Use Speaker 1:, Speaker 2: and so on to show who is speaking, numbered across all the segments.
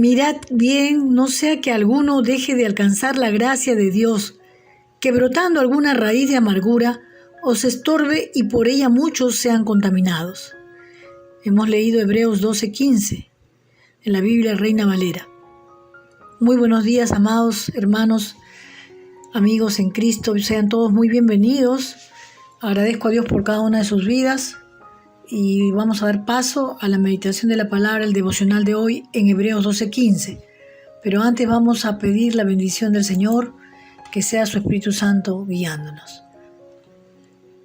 Speaker 1: Mirad bien, no sea que alguno deje de alcanzar la gracia de Dios, que brotando alguna raíz de amargura os estorbe y por ella muchos sean contaminados. Hemos leído Hebreos 12:15 en la Biblia Reina Valera. Muy buenos días, amados hermanos, amigos en Cristo, sean todos muy bienvenidos. Agradezco a Dios por cada una de sus vidas y vamos a dar paso a la meditación de la palabra, el devocional de hoy en Hebreos 12:15. Pero antes vamos a pedir la bendición del Señor, que sea su Espíritu Santo guiándonos.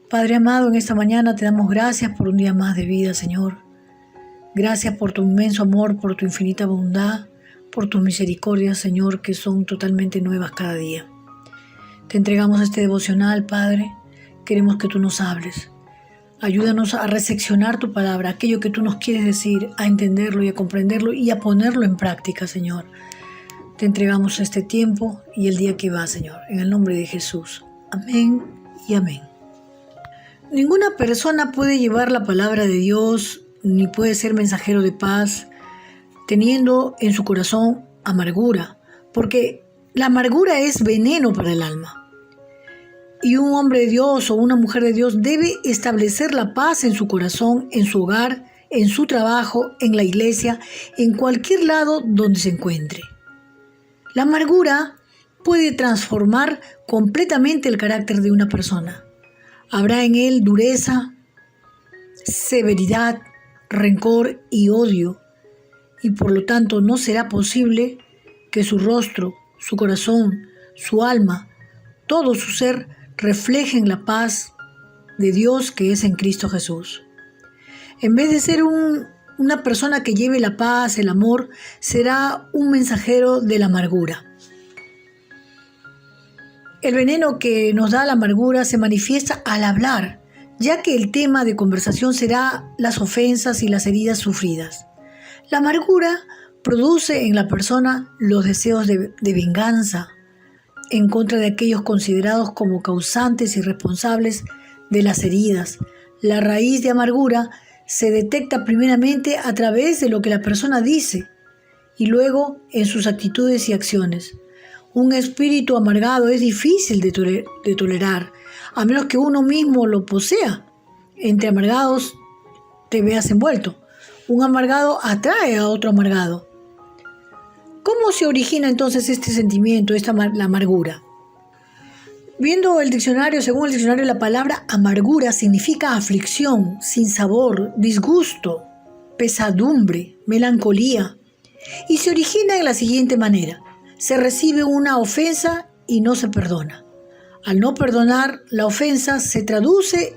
Speaker 1: Padre amado, en esta mañana te damos gracias por un día más de vida, Señor. Gracias por tu inmenso amor, por tu infinita bondad, por tus misericordias, Señor, que son totalmente nuevas cada día. Te entregamos este devocional, Padre. Queremos que tú nos hables. Ayúdanos a recepcionar tu palabra, aquello que tú nos quieres decir, a entenderlo y a comprenderlo y a ponerlo en práctica, Señor. Te entregamos este tiempo y el día que va, Señor, en el nombre de Jesús. Amén y amén. Ninguna persona puede llevar la palabra de Dios ni puede ser mensajero de paz teniendo en su corazón amargura, porque la amargura es veneno para el alma. Y un hombre de Dios o una mujer de Dios debe establecer la paz en su corazón, en su hogar, en su trabajo, en la iglesia, en cualquier lado donde se encuentre. La amargura puede transformar completamente el carácter de una persona. Habrá en él dureza, severidad, rencor y odio, y por lo tanto no será posible que su rostro, su corazón, su alma, todo su ser reflejen la paz de Dios que es en Cristo Jesús. En vez de ser una persona que lleve la paz, el amor, será un mensajero de la amargura. El veneno que nos da la amargura se manifiesta al hablar, ya que el tema de conversación será las ofensas y las heridas sufridas. La amargura produce en la persona los deseos de venganza en contra de aquellos considerados como causantes y responsables de las heridas. La raíz de amargura se detecta primeramente a través de lo que la persona dice y luego en sus actitudes y acciones. Un espíritu amargado es difícil de tolerar, a menos que uno mismo lo posea. Entre amargados te veas envuelto. Un amargado atrae a otro amargado. ¿Cómo se origina entonces este sentimiento, la amargura? Viendo el diccionario, según el diccionario, la palabra amargura significa aflicción, sinsabor, disgusto, pesadumbre, melancolía. Y se origina en la siguiente manera. Se recibe una ofensa y no se perdona. Al no perdonar, la ofensa se traduce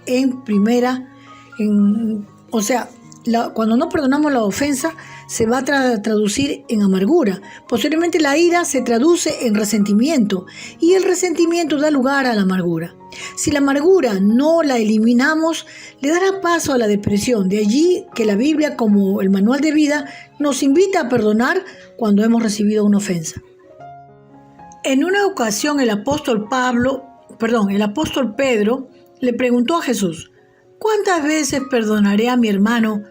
Speaker 1: cuando no perdonamos la ofensa, se va a traducir en amargura. Posteriormente, la ira se traduce en resentimiento y el resentimiento da lugar a la amargura. Si la amargura no la eliminamos, le dará paso a la depresión. De allí que la Biblia, como el manual de vida, nos invita a perdonar cuando hemos recibido una ofensa. En una ocasión, el apóstol Pedro le preguntó a Jesús: ¿cuántas veces perdonaré a mi hermano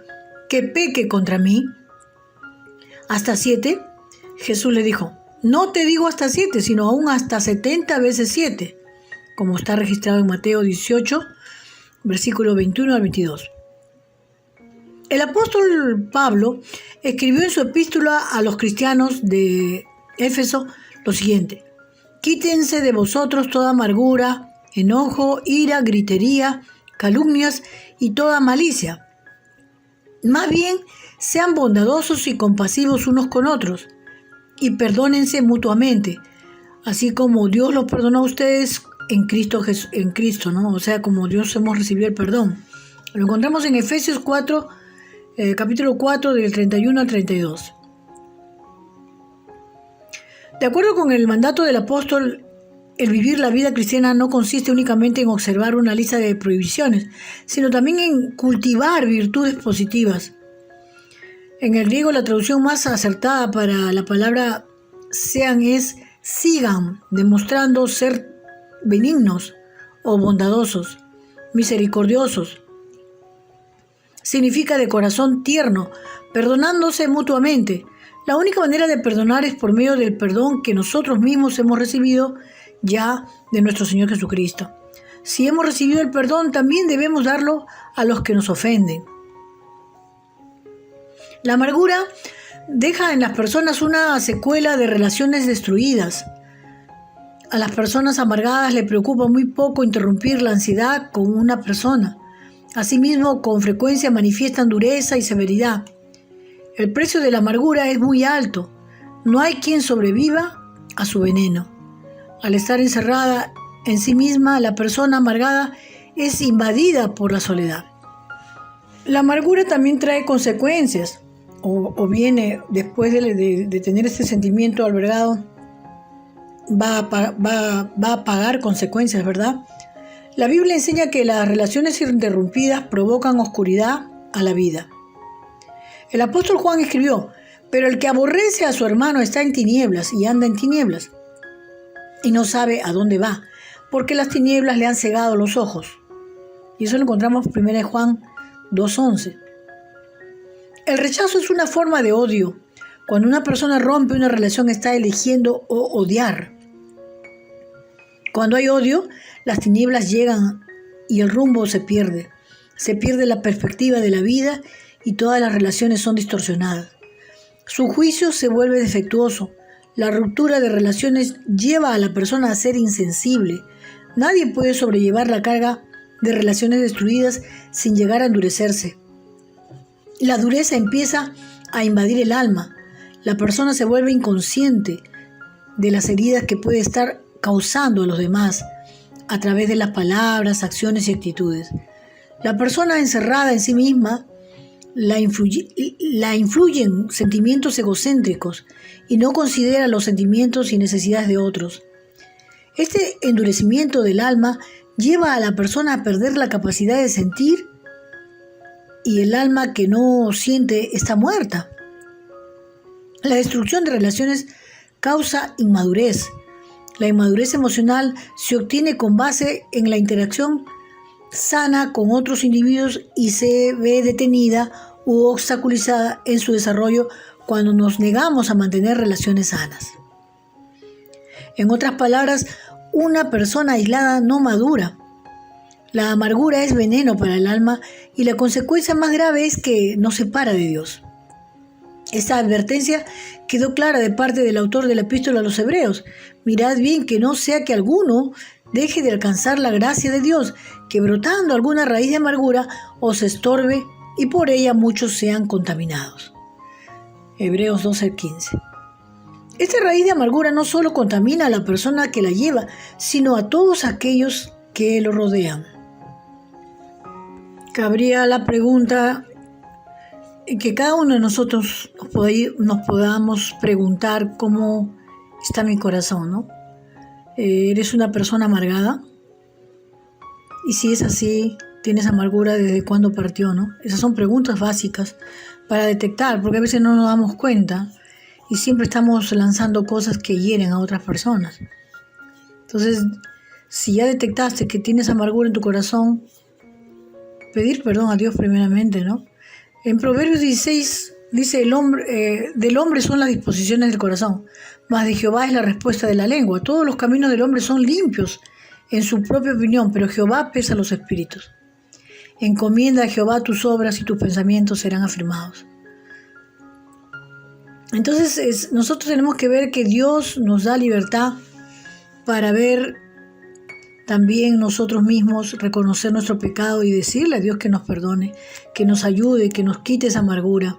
Speaker 1: que peque contra mí? ¿Hasta 7? Jesús le dijo: no te digo hasta 7, sino aún hasta 70 veces 7, como está registrado en Mateo 18, versículo 21 al 22. El apóstol Pablo escribió en su epístola a los cristianos de Éfeso lo siguiente: quítense de vosotros toda amargura, enojo, ira, gritería, calumnias y toda malicia. Más bien, sean bondadosos y compasivos unos con otros, y perdónense mutuamente, así como Dios los perdonó a ustedes en Cristo, ¿no? O sea, como Dios hemos recibido el perdón. Lo encontramos en Efesios 4, capítulo 4, del 31 al 32. De acuerdo con el mandato del apóstol, el vivir la vida cristiana no consiste únicamente en observar una lista de prohibiciones, sino también en cultivar virtudes positivas. En el griego, la traducción más acertada para la palabra sean es sigan, demostrando ser benignos o bondadosos, misericordiosos. Significa de corazón tierno, perdonándose mutuamente. La única manera de perdonar es por medio del perdón que nosotros mismos hemos recibido ya de nuestro Señor Jesucristo. Si hemos recibido el perdón, también debemos darlo a los que nos ofenden. La amargura deja en las personas una secuela de relaciones destruidas. A las personas amargadas les preocupa muy poco interrumpir la ansiedad con una persona. Asimismo, con frecuencia manifiestan dureza y severidad. El precio de la amargura es muy alto. No hay quien sobreviva a su veneno. Al estar encerrada en sí misma, la persona amargada es invadida por la soledad. La amargura también trae consecuencias, o viene después de tener este sentimiento albergado, va a pagar consecuencias, ¿verdad? La Biblia enseña que las relaciones interrumpidas provocan oscuridad a la vida. El apóstol Juan escribió: pero el que aborrece a su hermano está en tinieblas y anda en tinieblas y no sabe a dónde va, porque las tinieblas le han cegado los ojos. Y eso lo encontramos en 1 Juan 2:11. El rechazo es una forma de odio. Cuando una persona rompe una relación, está eligiendo odiar. Cuando hay odio, las tinieblas llegan y el rumbo se pierde. Se pierde la perspectiva de la vida y todas las relaciones son distorsionadas. Su juicio se vuelve defectuoso. La ruptura de relaciones lleva a la persona a ser insensible. Nadie puede sobrellevar la carga de relaciones destruidas sin llegar a endurecerse. La dureza empieza a invadir el alma. La persona se vuelve inconsciente de las heridas que puede estar causando a los demás a través de las palabras, acciones y actitudes. La persona encerrada en sí misma la influyen sentimientos egocéntricos y no considera los sentimientos y necesidades de otros. Este endurecimiento del alma lleva a la persona a perder la capacidad de sentir, y el alma que no siente está muerta. La destrucción de relaciones causa inmadurez. La inmadurez emocional se obtiene con base en la interacción sana con otros individuos y se ve detenida u obstaculizada en su desarrollo cuando nos negamos a mantener relaciones sanas. En otras palabras, una persona aislada no madura. La amargura es veneno para el alma y la consecuencia más grave es que nos separa de Dios. Esta advertencia quedó clara de parte del autor de la epístola a los Hebreos. Mirad bien que no sea que alguno deje de alcanzar la gracia de Dios, que brotando alguna raíz de amargura os estorbe y por ella muchos sean contaminados. Hebreos 12:15. Esta raíz de amargura no solo contamina a la persona que la lleva, sino a todos aquellos que lo rodean. Cabría la pregunta que cada uno de nosotros nos podamos preguntar: ¿cómo está mi corazón, no? ¿Eres una persona amargada? Y si es así, ¿tienes amargura desde cuándo partió, no? Esas son preguntas básicas para detectar, porque a veces no nos damos cuenta y siempre estamos lanzando cosas que hieren a otras personas. Entonces, si ya detectaste que tienes amargura en tu corazón, pedir perdón a Dios primeramente, ¿no? En Proverbios 16 dice: del hombre son las disposiciones del corazón, mas de Jehová es la respuesta de la lengua. Todos los caminos del hombre son limpios en su propia opinión, pero Jehová pesa los espíritus. Encomienda a Jehová tus obras y tus pensamientos serán afirmados. Entonces nosotros tenemos que ver que Dios nos da libertad para ver también nosotros mismos, reconocer nuestro pecado y decirle a Dios que nos perdone, que nos ayude, que nos quite esa amargura.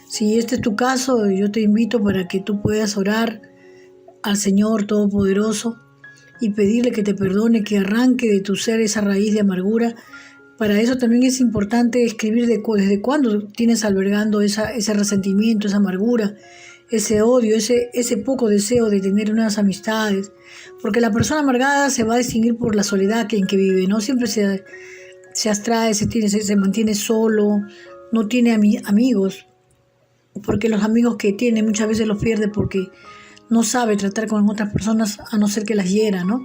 Speaker 1: Si este es tu caso, yo te invito para que tú puedas orar al Señor Todopoderoso y pedirle que te perdone, que arranque de tu ser esa raíz de amargura. Para eso también es importante escribir desde cuándo tienes albergando ese resentimiento, esa amargura, ese odio, ese poco deseo de tener unas amistades. Porque la persona amargada se va a distinguir por la soledad en que vive, ¿no? Siempre se abstrae, se mantiene solo, no tiene amigos, porque los amigos que tiene muchas veces los pierde porque no sabe tratar con otras personas a no ser que las hiera, ¿no?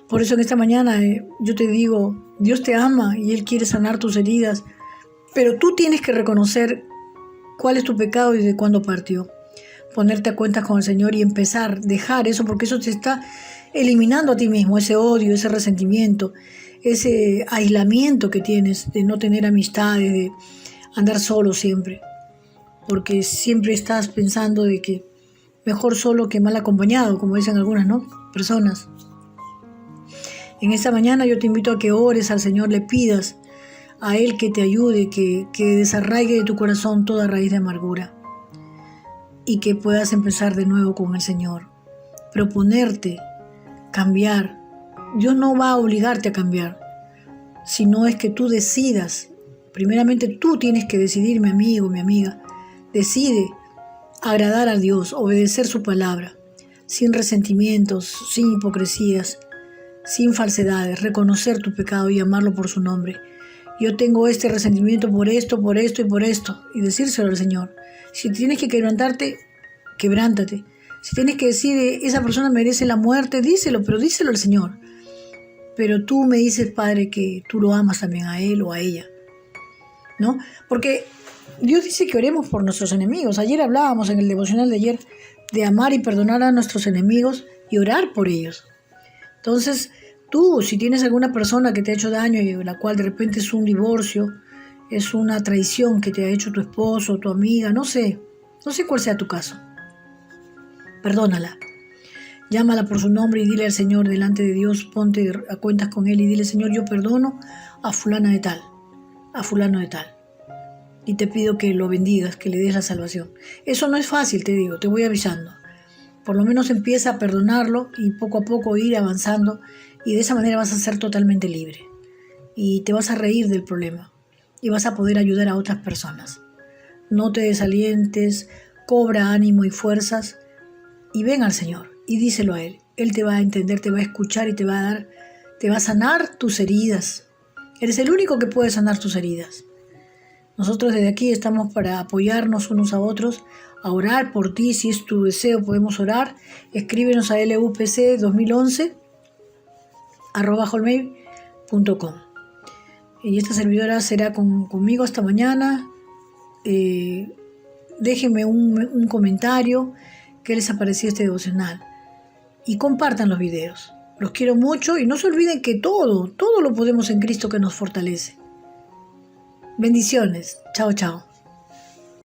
Speaker 1: Por eso en esta mañana yo te digo, Dios te ama y Él quiere sanar tus heridas, pero tú tienes que reconocer cuál es tu pecado y de cuándo partió. Ponerte a cuentas con el Señor y empezar, dejar eso, porque eso te está eliminando a ti mismo, ese odio, ese resentimiento, ese aislamiento que tienes de no tener amistades, de andar solo siempre, porque siempre estás pensando de que mejor solo que mal acompañado, como dicen algunas, ¿no? Personas. En esta mañana yo te invito a que ores al Señor, le pidas a Él que te ayude, que desarraigue de tu corazón toda raíz de amargura y que puedas empezar de nuevo con el Señor. Proponerte cambiar. Dios no va a obligarte a cambiar, sino es que tú decidas. Primeramente tú tienes que decidir, mi amigo, mi amiga. Decide agradar a Dios, obedecer su palabra, sin resentimientos, sin hipocresías, sin falsedades, reconocer tu pecado y amarlo por su nombre. Yo tengo este resentimiento por esto y por esto, y decírselo al Señor. Si tienes que quebrantarte, quebrántate. Si tienes que decir, esa persona merece la muerte, díselo, pero díselo al Señor. Pero tú me dices, Padre, que tú lo amas también a él o a ella, ¿no? Porque Dios dice que oremos por nuestros enemigos. Ayer hablábamos en el devocional de ayer de amar y perdonar a nuestros enemigos y orar por ellos. Entonces, tú, si tienes alguna persona que te ha hecho daño y la cual de repente es un divorcio, es una traición que te ha hecho tu esposo, tu amiga, no sé cuál sea tu caso, perdónala. Llámala por su nombre y dile al Señor delante de Dios, ponte a cuentas con Él y dile, Señor, yo perdono a fulana de tal, a fulano de tal. Y te pido que lo bendigas, que le des la salvación. Eso no es fácil, te digo, te voy avisando. Por lo menos empieza a perdonarlo y poco a poco ir avanzando y de esa manera vas a ser totalmente libre. Y te vas a reír del problema y vas a poder ayudar a otras personas. No te desalientes, cobra ánimo y fuerzas y ven al Señor y díselo a Él. Él te va a entender, te va a escuchar y te va a sanar tus heridas. Eres el único que puede sanar tus heridas. Nosotros desde aquí estamos para apoyarnos unos a otros, a orar por ti. Si es tu deseo, podemos orar. Escríbenos a lupc2011@hotmail.com. Y esta servidora será conmigo hasta mañana. Déjenme un comentario qué les ha parecido este devocional y compartan los videos. Los quiero mucho y no se olviden que todo lo podemos en Cristo que nos fortalece. Bendiciones. Chao, chao.